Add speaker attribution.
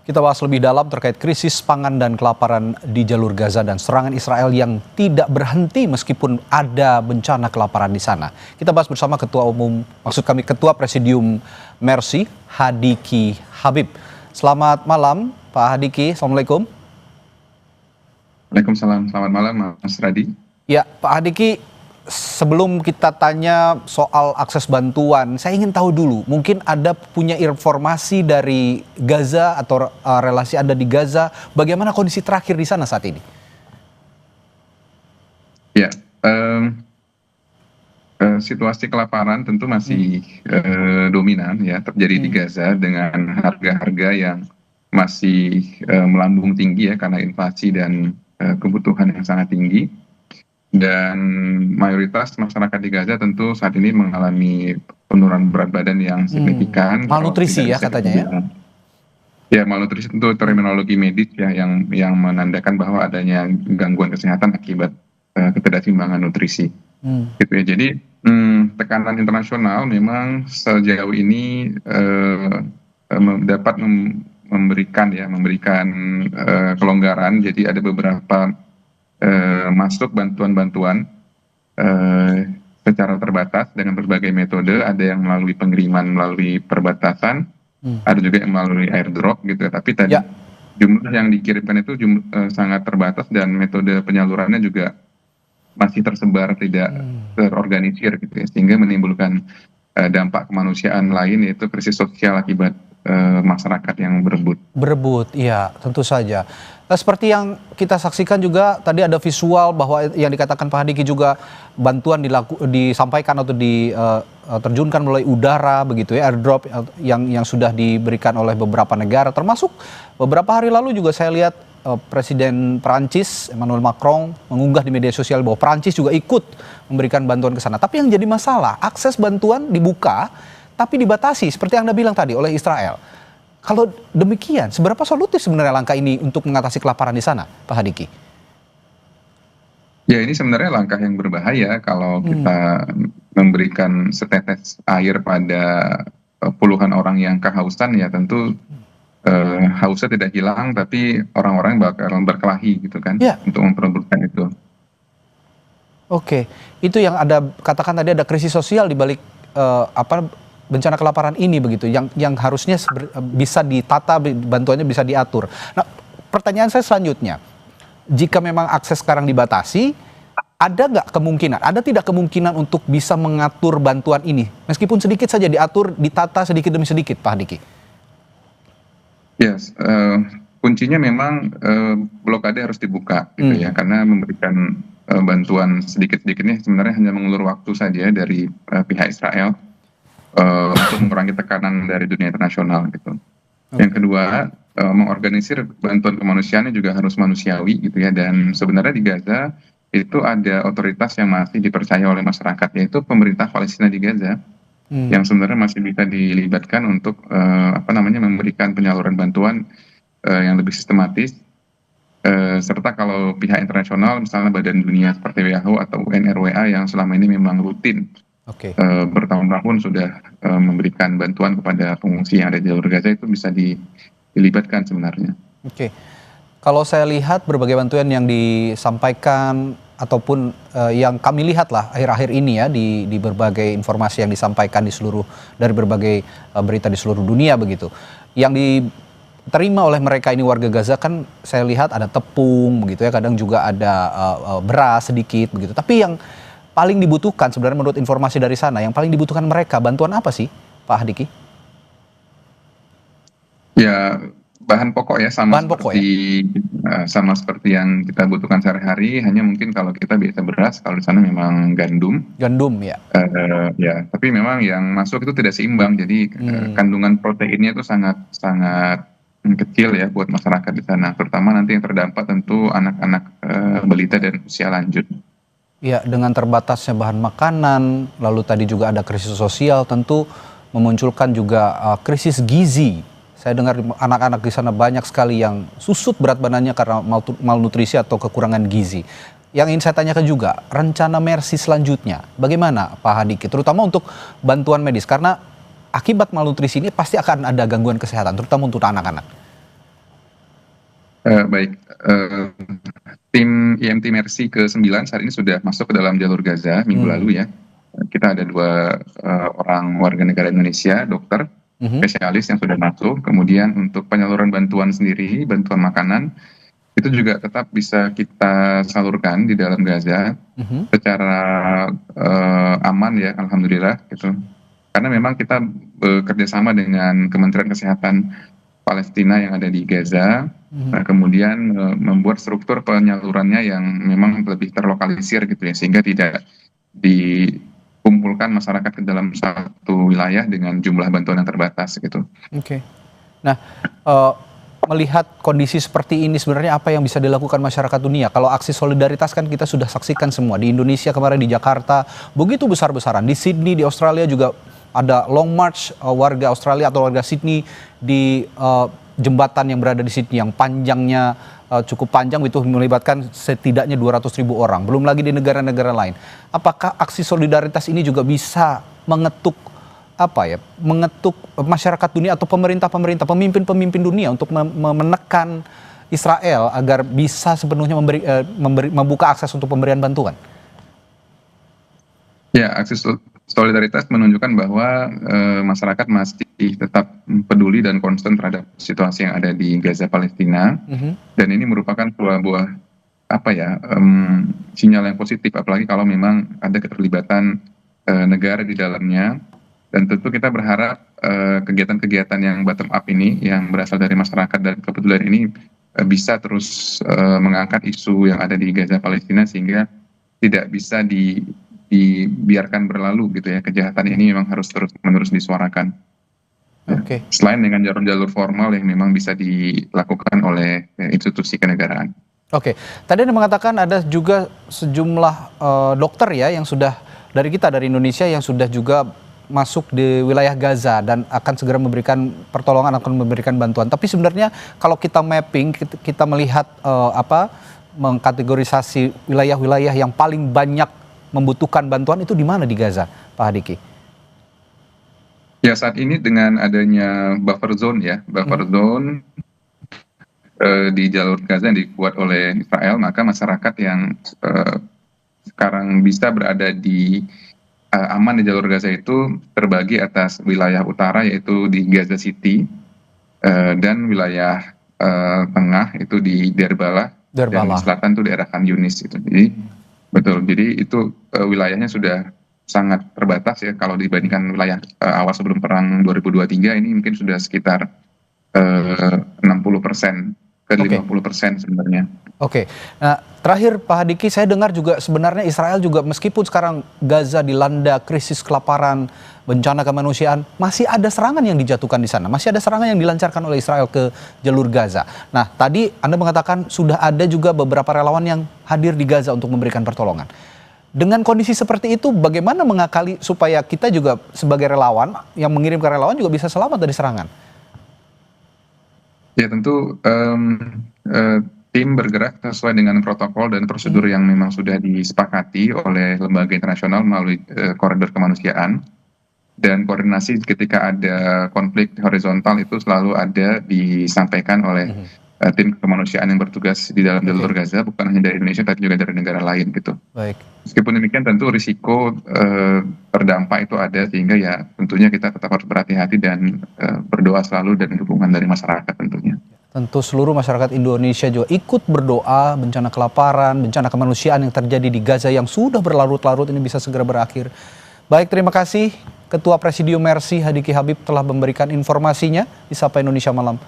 Speaker 1: Kita bahas lebih dalam terkait krisis pangan dan kelaparan di jalur Gaza dan serangan Israel yang tidak berhenti meskipun ada bencana kelaparan di sana. Kita bahas bersama Ketua Presidium Mercy, Hadiki Habib. Selamat malam, Pak Hadiki. Assalamualaikum.
Speaker 2: Waalaikumsalam. Selamat malam, Mas Radi.
Speaker 1: Ya, Pak Hadiki, sebelum kita tanya soal akses bantuan, saya ingin tahu dulu, mungkin ada punya informasi dari Gaza atau relasi Anda di Gaza, bagaimana kondisi terakhir di sana saat ini?
Speaker 2: Ya, situasi kelaparan tentu masih dominan ya terjadi di Gaza dengan harga-harga yang masih melambung tinggi ya karena inflasi dan kebutuhan yang sangat tinggi. Dan mayoritas masyarakat di Gaza tentu saat ini mengalami penurunan berat badan yang signifikan.
Speaker 1: Malnutrisi ya katanya ya?
Speaker 2: Ya, malnutrisi tentu terminologi medis ya yang menandakan bahwa adanya gangguan kesehatan akibat ketidakseimbangan nutrisi. Gitu ya. Jadi tekanan internasional memang sejauh ini dapat memberikan kelonggaran. Jadi ada beberapa masuk bantuan-bantuan secara terbatas dengan berbagai metode. Ada yang melalui pengiriman melalui perbatasan, ada juga yang melalui airdrop gitu. Tapi tadi jumlah yang dikirimkan itu sangat terbatas dan metode penyalurannya juga masih tersebar, tidak terorganisir gitu ya, sehingga menimbulkan dampak kemanusiaan lain, yaitu krisis sosial akibat masyarakat yang berebut.
Speaker 1: Iya, tentu saja. Seperti yang kita saksikan juga tadi ada visual bahwa yang dikatakan Pak Hadiki juga bantuan disampaikan atau diterjunkan melalui udara begitu ya, airdrop yang sudah diberikan oleh beberapa negara, termasuk beberapa hari lalu juga saya lihat Presiden Prancis Emmanuel Macron mengunggah di media sosial bahwa Prancis juga ikut memberikan bantuan ke sana. Tapi yang jadi masalah, akses bantuan dibuka tapi dibatasi seperti yang Anda bilang tadi oleh Israel. Kalau demikian, seberapa solutif sebenarnya langkah ini untuk mengatasi kelaparan di sana, Pak Hadiki?
Speaker 2: Ya, ini sebenarnya langkah yang berbahaya kalau kita memberikan setetes air pada puluhan orang yang kehausan, ya tentu hausnya tidak hilang, tapi orang-orang bakal berkelahi gitu kan, untuk memperebutkan itu.
Speaker 1: Oke, itu yang ada katakan tadi ada krisis sosial di balik bencana kelaparan ini begitu, yang harusnya bisa ditata, bantuannya bisa diatur. Nah, pertanyaan saya selanjutnya, jika memang akses sekarang dibatasi, ada tidak kemungkinan untuk bisa mengatur bantuan ini, meskipun sedikit saja diatur, ditata sedikit demi sedikit, Pak Hadiki?
Speaker 2: Yes, kuncinya memang blokade harus dibuka gitu ya, karena memberikan bantuan sedikit-sedikitnya sebenarnya hanya mengulur waktu saja dari pihak Israel untuk mengurangi tekanan dari dunia internasional gitu. Yang kedua, mengorganisir bantuan kemanusiaannya juga harus manusiawi gitu ya, dan sebenarnya di Gaza itu ada otoritas yang masih dipercaya oleh masyarakat, yaitu pemerintah Palestina di Gaza, yang sebenarnya masih bisa dilibatkan untuk memberikan penyaluran bantuan yang lebih sistematis, serta kalau pihak internasional misalnya Badan Dunia seperti WHO atau UNRWA yang selama ini memang rutin bertahun-tahun sudah memberikan bantuan kepada pengungsi yang ada di jalur Gaza, itu bisa dilibatkan sebenarnya.
Speaker 1: Kalau saya lihat berbagai bantuan yang disampaikan ataupun yang kami lihat lah akhir-akhir ini ya di berbagai informasi yang disampaikan dari berbagai berita di seluruh dunia begitu, yang diterima oleh mereka ini warga Gaza kan saya lihat ada tepung begitu ya, kadang juga ada beras sedikit begitu. Tapi yang paling dibutuhkan sebenarnya menurut informasi dari sana, yang paling dibutuhkan mereka bantuan apa sih, Pak Hadiki? Ya,
Speaker 2: bahan pokok ya, sama seperti yang kita butuhkan sehari-hari, hanya mungkin kalau kita biasa beras, kalau di sana memang gandum ya. Ya, tapi memang yang masuk itu tidak seimbang, jadi kandungan proteinnya itu sangat kecil ya buat masyarakat di sana, terutama nanti yang terdampak tentu anak-anak balita dan usia lanjut.
Speaker 1: Ya, dengan terbatasnya bahan makanan, lalu tadi juga ada krisis sosial, tentu memunculkan juga krisis gizi. Saya dengar anak-anak di sana banyak sekali yang susut berat badannya karena malnutrisi atau kekurangan gizi. Yang ingin saya tanyakan juga, rencana Mercy selanjutnya, bagaimana Pak Hadiki? Terutama untuk bantuan medis, karena akibat malnutrisi ini pasti akan ada gangguan kesehatan, terutama untuk anak-anak.
Speaker 2: Baik, tim IMT Mercy ke-9 saat ini sudah masuk ke dalam jalur Gaza minggu lalu ya. Kita ada 2 orang warga negara Indonesia, dokter spesialis yang sudah masuk. Kemudian untuk penyaluran bantuan sendiri, bantuan makanan, itu juga tetap bisa kita salurkan di dalam Gaza secara aman ya, alhamdulillah gitu. Karena memang kita bekerja sama dengan Kementerian Kesehatan Palestina yang ada di Gaza, kemudian membuat struktur penyalurannya yang memang lebih terlokalisir gitu ya, sehingga tidak dikumpulkan masyarakat ke dalam satu wilayah dengan jumlah bantuan yang terbatas gitu.
Speaker 1: Oke. Nah, melihat kondisi seperti ini sebenarnya apa yang bisa dilakukan masyarakat dunia? Kalau aksi solidaritas kan kita sudah saksikan semua di Indonesia kemarin, di Jakarta begitu besar-besaran, di Sydney, di Australia juga ada long march warga Australia atau warga Sydney di jembatan yang berada di Sydney yang panjangnya cukup panjang, itu melibatkan setidaknya 200.000 orang. Belum lagi di negara-negara lain. Apakah aksi solidaritas ini juga bisa mengetuk masyarakat dunia atau pemerintah-pemerintah, pemimpin-pemimpin dunia untuk menekan Israel agar bisa sepenuhnya membuka akses untuk pemberian bantuan?
Speaker 2: Ya, aksi solidaritas menunjukkan bahwa masyarakat masih tetap peduli dan concern terhadap situasi yang ada di Gaza Palestina, dan ini merupakan sebuah sinyal yang positif, apalagi kalau memang ada keterlibatan negara di dalamnya. Dan tentu kita berharap kegiatan-kegiatan yang bottom up ini, yang berasal dari masyarakat dan kepedulian ini bisa terus mengangkat isu yang ada di Gaza Palestina, sehingga tidak bisa dibiarkan berlalu gitu ya. Kejahatan ini memang harus terus-menerus disuarakan.
Speaker 1: Oke.
Speaker 2: Selain dengan jalur-jalur formal yang memang bisa dilakukan oleh institusi kenegaraan.
Speaker 1: Oke, tadi Anda mengatakan ada juga sejumlah dokter ya yang sudah dari Indonesia yang sudah juga masuk di wilayah Gaza dan akan segera memberikan pertolongan, akan memberikan bantuan. Tapi sebenarnya kalau kita mapping, kita melihat mengkategorisasi wilayah-wilayah yang paling banyak membutuhkan bantuan itu di mana di Gaza, Pak Hadiki?
Speaker 2: Ya, saat ini dengan adanya buffer zone ya, zone di jalur Gaza yang dibuat oleh Israel, maka masyarakat yang sekarang bisa berada di aman di jalur Gaza itu terbagi atas wilayah utara yaitu di Gaza City, dan wilayah tengah itu di Derbalah. Dan di selatan itu daerah Khan Yunis itu. Jadi betul, jadi itu wilayahnya sudah sangat terbatas ya kalau dibandingkan wilayah awal sebelum perang 2023, ini mungkin sudah sekitar 60% ke 50% sebenarnya. Oke.
Speaker 1: Nah, terakhir Pak Hadiki, saya dengar juga sebenarnya Israel juga meskipun sekarang Gaza dilanda krisis kelaparan, bencana kemanusiaan, masih ada serangan yang dijatuhkan di sana. Masih ada serangan yang dilancarkan oleh Israel ke jalur Gaza. Nah, tadi Anda mengatakan sudah ada juga beberapa relawan yang hadir di Gaza untuk memberikan pertolongan. Dengan kondisi seperti itu, bagaimana mengakali supaya kita juga sebagai relawan yang mengirimkan relawan juga bisa selamat dari serangan?
Speaker 2: Ya tentu tim bergerak sesuai dengan protokol dan prosedur yang memang sudah disepakati oleh lembaga internasional melalui koridor kemanusiaan, dan koordinasi ketika ada konflik horizontal itu selalu ada disampaikan oleh tim kemanusiaan yang bertugas di dalam jalur Gaza, bukan hanya dari Indonesia tapi juga dari negara lain gitu. Baik. Meskipun demikian tentu risiko terdampak itu ada, sehingga ya tentunya kita tetap harus berhati-hati dan berdoa selalu dan dukungan dari masyarakat tentunya.
Speaker 1: Tentu seluruh masyarakat Indonesia juga ikut berdoa bencana kelaparan, bencana kemanusiaan yang terjadi di Gaza yang sudah berlarut-larut ini bisa segera berakhir. Baik, terima kasih Ketua Presidium Mercy Hadiki Habib telah memberikan informasinya di Sapa Indonesia Malam.